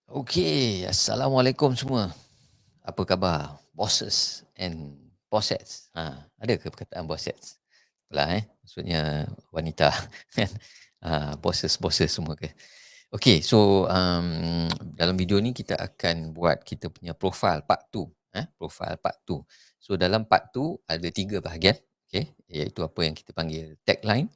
Okey, Assalamualaikum semua. Apa khabar bosses and bossettes? Ada ke perkataan bossettes? Lah maksudnya wanita kan? Bosses-bosses semua ke? Okey, so, dalam video ni kita akan buat kita punya profile part 2, profile part 2. So dalam part 2 ada 3 bahagian, okey, iaitu apa yang kita panggil tagline,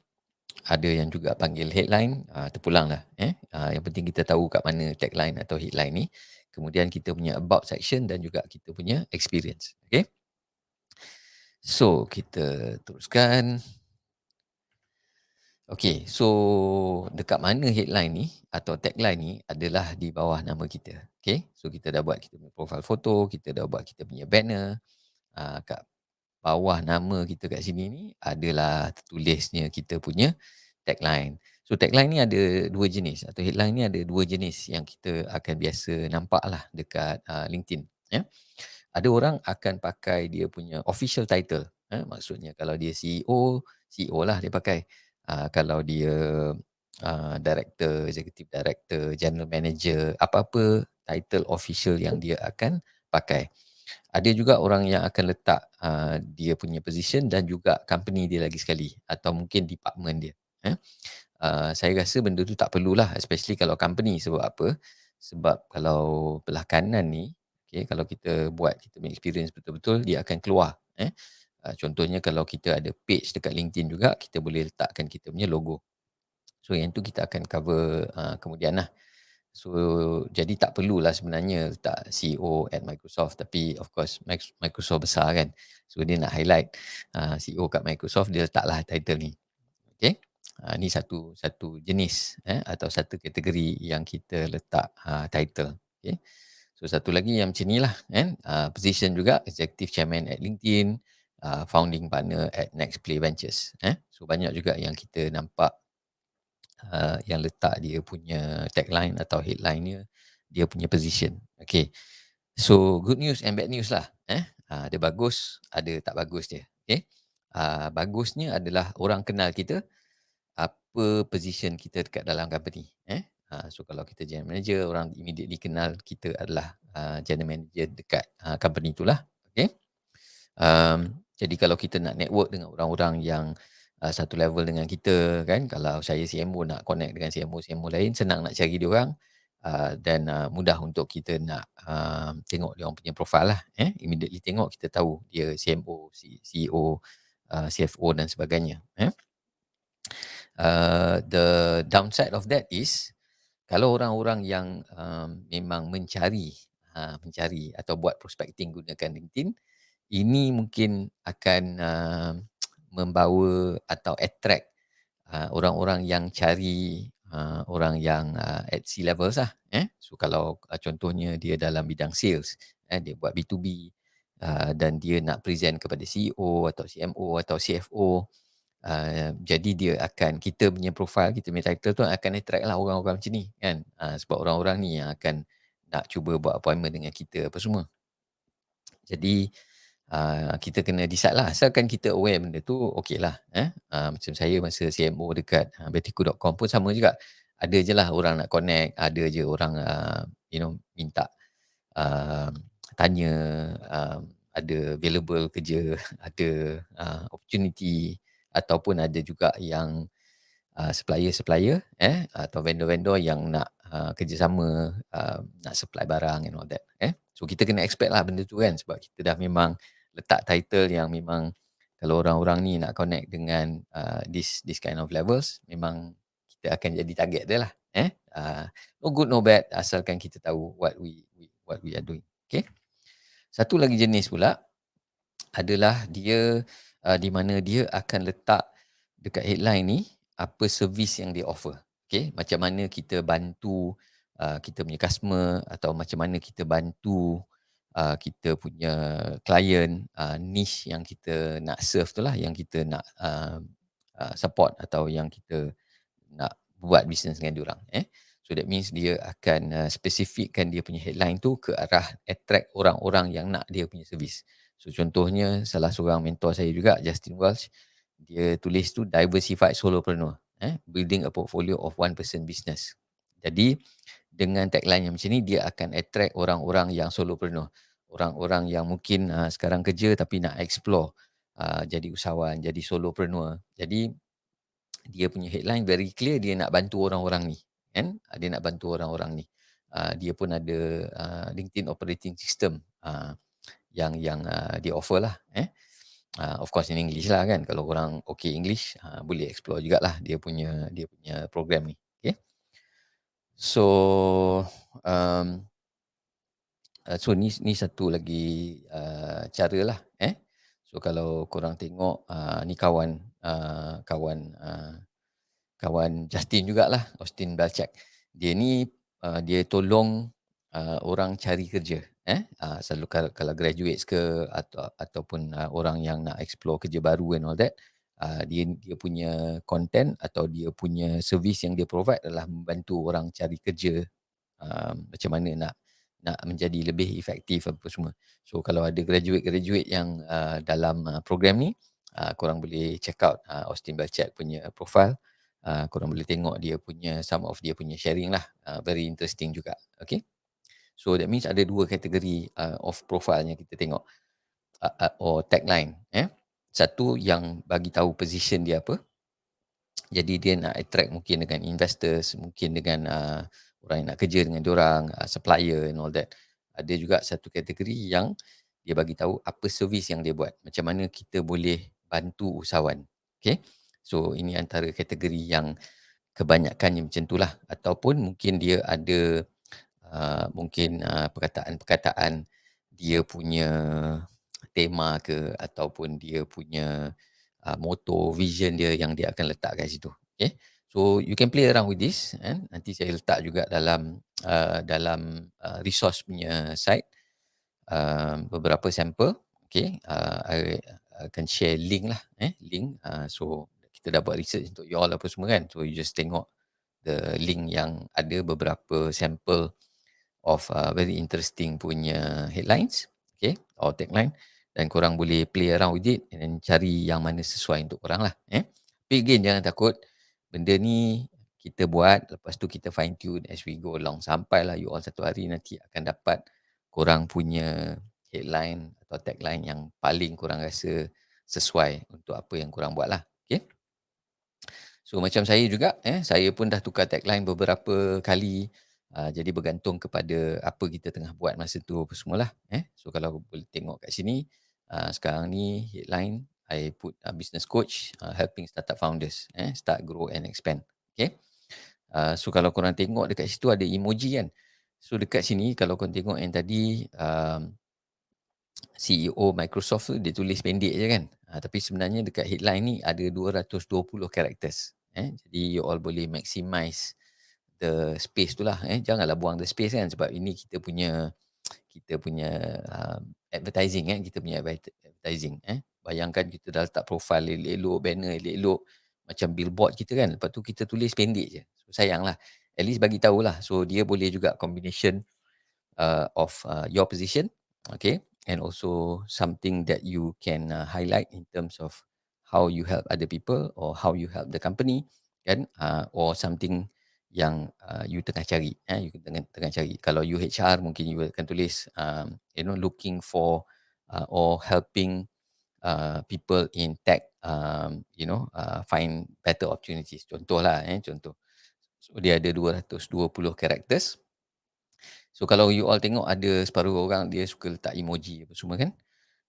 ada yang juga panggil headline, terpulanglah yang penting kita tahu kat mana tagline atau headline ni. Kemudian kita punya about section dan juga kita punya experience, okey. So kita teruskan. Okey, so dekat mana headline ni atau tagline ni adalah di bawah nama kita, okey. So kita dah buat kita punya profile foto, kita dah buat kita punya banner, kat bawah nama kita kat sini ni adalah tertulisnya kita punya tagline. So tagline ni ada 2 jenis atau headline ni ada 2 jenis yang kita akan biasa nampak lah dekat LinkedIn, ya. Ada orang akan pakai dia punya official title, maksudnya kalau dia CEO, CEO lah dia pakai. Kalau dia director, executive director, general manager, apa-apa title official yang dia akan pakai. Ada juga orang yang akan letak dia punya position dan juga company dia lagi sekali atau mungkin department dia, eh. Saya rasa benda tu tak perlulah, especially kalau company. Sebab apa? Sebab kalau belah kanan ni, okey, kalau kita buat kita punya experience betul-betul, dia akan keluar, contohnya kalau kita ada page dekat LinkedIn juga, kita boleh letakkan kita punya logo. So yang tu kita akan cover kemudian lah. So, jadi tak perlulah sebenarnya letak CEO at Microsoft, tapi of course Microsoft besar kan. So dia nak highlight CEO kat Microsoft, dia letaklah title ni. Okey. Ni satu satu jenis atau satu kategori yang kita letak title. Okey. So satu lagi yang macam nilah kan, position juga executive chairman at LinkedIn, founding partner at Next Play Ventures, So banyak juga yang kita nampak yang letak dia punya tagline atau headline dia punya position. Okay. So good news and bad news lah. Ada bagus, ada tak bagus dia. Okay. Bagusnya adalah orang kenal kita, apa position kita dekat dalam company. So kalau kita general manager, orang immediately kenal kita adalah general manager dekat company itulah. Okay. Jadi kalau kita nak network dengan orang-orang yang satu level dengan kita kan, kalau saya CMO nak connect dengan CMO-CMO lain, senang nak cari diorang, dan mudah untuk kita nak tengok diorang punya profile lah, immediately tengok kita tahu dia CMO, CEO, CFO dan sebagainya, The downside of that is kalau orang-orang yang memang mencari atau buat prospecting gunakan LinkedIn, ini mungkin akan membawa atau attract orang-orang yang cari orang yang at C levels lah. So kalau contohnya dia dalam bidang sales, dia buat B2B, dan dia nak present kepada CEO atau CMO atau CFO, jadi dia akan, kita punya profile, kita punya title tu akan attract lah orang-orang macam ni kan. Sebab orang-orang ni yang akan nak cuba buat appointment dengan kita apa semua. Jadi kita kena decide lah, asalkan kita aware benda tu okeylah, macam saya masa CMO dekat Betiku.com pun sama juga. Ada je lah orang nak connect, ada je orang minta uh, tanya, ada available kerja, ada opportunity, ataupun ada juga yang supplier-supplier atau vendor-vendor yang nak kerjasama, nak supply barang and all that. So kita kena expect lah benda tu kan, sebab kita dah memang letak title yang memang kalau orang-orang ni nak connect dengan this kind of levels, memang kita akan jadi target dia lah. No good no bad, asalkan kita tahu what we are doing. Okay. Satu lagi jenis pula adalah dia di mana dia akan letak dekat headline ni apa servis yang dia offer. Okay, macam mana kita bantu kita punya customer, atau macam mana kita bantu kita punya klien, niche yang kita nak serve tu lah, yang kita nak support atau yang kita nak buat bisnes dengan diorang. So that means dia akan spesifikkan dia punya headline tu ke arah attract orang-orang yang nak dia punya servis. So contohnya salah seorang mentor saya juga, Justin Welch, dia tulis tu diversified solopreneur, building a portfolio of one person business. Jadi dengan tagline yang macam ni dia akan attract orang-orang yang solopreneur. Orang-orang yang mungkin, sekarang kerja tapi nak explore, jadi usahawan, jadi solopreneur. Jadi dia punya headline very clear dia nak bantu orang-orang ni, kan. Dia nak bantu orang-orang ni. Dia pun ada, LinkedIn operating system, yang dia offer lah, eh. Of course in English lah kan, kalau orang okay English, boleh explore jugalah dia punya program ni, okay. So, um, ni satu lagi, caralah, eh. So kalau korang tengok, ni kawan Justin jugalah, Austin Belcak. Dia ni, dia tolong, orang cari kerja, eh. Selalu kalau graduates ke ataupun, orang yang nak explore kerja baru and all that, dia punya content atau dia punya servis yang dia provide adalah membantu orang cari kerja, macam mana nak menjadi lebih efektif apa semua. So kalau ada graduate-graduate yang, dalam, program ni, korang boleh check out, Austin Belcak punya profile. Korang boleh tengok dia punya some of dia punya sharing lah, very interesting juga, okay. So that means ada 2 kategori, of profile yang kita tengok, or tagline, eh. Satu yang bagi tahu position dia apa, jadi dia nak attract mungkin dengan investors, mungkin dengan, orang yang nak kerja dengan diorang, supplier and all that. Ada juga satu kategori yang dia bagi tahu apa servis yang dia buat, macam mana kita boleh bantu usahawan, okay. So ini antara kategori yang kebanyakannya macam itulah, ataupun mungkin dia ada, mungkin, perkataan-perkataan dia punya tema ke ataupun dia punya, motto, vision dia yang dia akan letak kat situ, okey. So you can play around with this, kan. Nanti saya letak juga dalam resource punya site, beberapa sampel, okey. I akan share link lah, link, so kita dah buat research untuk you all apa semua kan. So you just tengok the link yang ada beberapa sampel of, very interesting punya headlines, okay, or tagline, dan korang boleh play around with it and then cari yang mana sesuai untuk korang lah, eh. Tapi again jangan takut, benda ni kita buat, lepas tu kita fine tune as we go along, sampailah you all satu hari nanti akan dapat korang punya headline atau tagline yang paling korang rasa sesuai untuk apa yang korang buat lah, okay. So macam saya juga, saya pun dah tukar tagline beberapa kali, jadi bergantung kepada apa kita tengah buat masa tu apa semualah, eh. So kalau boleh tengok kat sini, sekarang ni headline I put, business coach, helping startup founders, start, grow and expand, okay. So kalau korang tengok dekat situ ada emoji kan. So dekat sini kalau korang tengok yang tadi, CEO Microsoft tu dia tulis pendek je kan. Tapi sebenarnya dekat headline ni ada 220 characters. Jadi you all boleh maximize the space tu lah. Janganlah buang the space kan, sebab ini kita punya advertising, kita punya advertising. Bayangkan kita dah letak profile elok-elok, banner elok-elok macam billboard kita kan. Lepas tu kita tulis pendek je. So sayanglah. At least bagi tahulah. So dia boleh juga combination, of, your position, okay, and also something that you can, highlight in terms of how you help other people or how you help the company, kan, or something yang, you tengah cari, you tengah tengah cari. Kalau you HR mungkin you akan tulis, looking for, or helping, people in tech, find better opportunities. Contohlah, contoh. So dia ada 220 characters. So kalau you all tengok ada separuh orang dia suka letak emoji apa semua kan.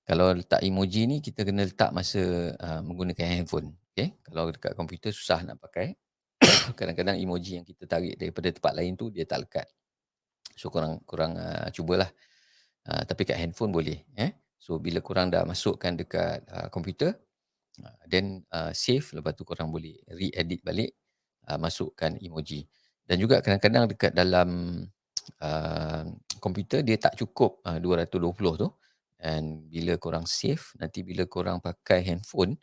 Kalau letak emoji ni kita kena letak masa, menggunakan handphone, okey. Kalau dekat komputer susah nak pakai. Kadang-kadang emoji yang kita tarik daripada tempat lain tu dia tak lekat. So korang korang, cubalah. Tapi kat handphone boleh, So bila korang dah masukkan dekat, komputer, then, save, lepas tu korang boleh re-edit balik, masukkan emoji. Dan juga kadang-kadang dekat dalam, uh, komputer dia tak cukup, 220 tu, and bila korang save, nanti bila korang pakai handphone,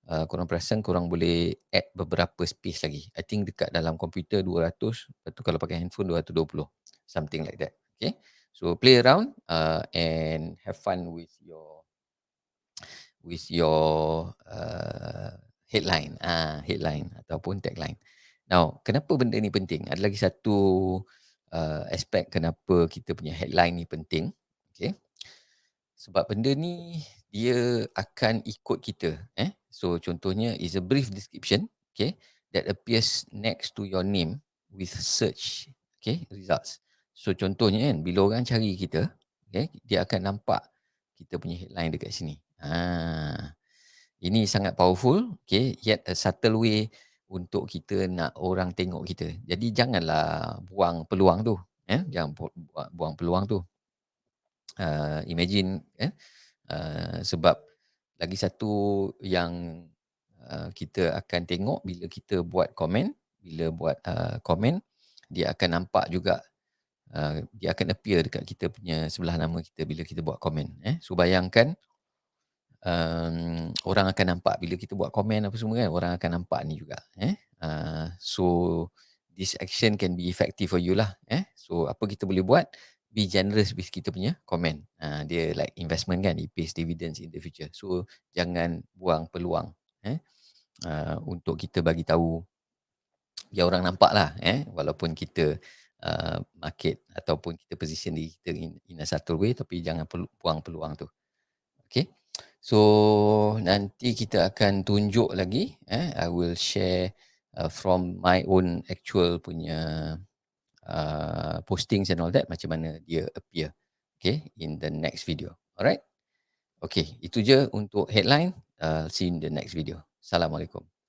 korang perasan korang boleh add beberapa space lagi. I think dekat dalam komputer 200, lepas tu kalau pakai handphone 220, something like that, okay. So play around, and have fun with your headline ataupun tagline. Now, kenapa benda ni penting? Ada lagi satu, aspek kenapa kita punya headline ni penting, okey. Sebab benda ni dia akan ikut kita, eh. So contohnya is a brief description, okay, that appears next to your name with search, okay, results. So contohnya kan bila orang cari kita, okay, dia akan nampak kita punya headline dekat sini. Ini sangat powerful, okay, yet a subtle way untuk kita nak orang tengok kita. Jadi janganlah buang peluang tu, jangan buang peluang tu. Imagine, sebab lagi satu yang, kita akan tengok bila kita buat komen, bila buat, komen, dia akan nampak juga, dia akan appear dekat kita punya sebelah nama kita bila kita buat komen, eh. So bayangkan, orang akan nampak bila kita buat komen apa semua kan, orang akan nampak ni juga, eh. So this action can be effective for you lah, eh. So apa kita boleh buat, be generous with kita punya komen. Dia like investment kan, it pays dividends in the future. So jangan buang peluang, eh, untuk kita bagi tahu biar orang nampak lah, eh, walaupun kita, market ataupun kita position diri kita in a subtle way, tapi jangan buang peluang tu. Okay. So nanti kita akan tunjuk lagi, I will share, from my own actual punya, postings and all that, macam mana dia appear, okay, in the next video. Alright? Okay, itu je untuk headline, see you in the next video. Assalamualaikum.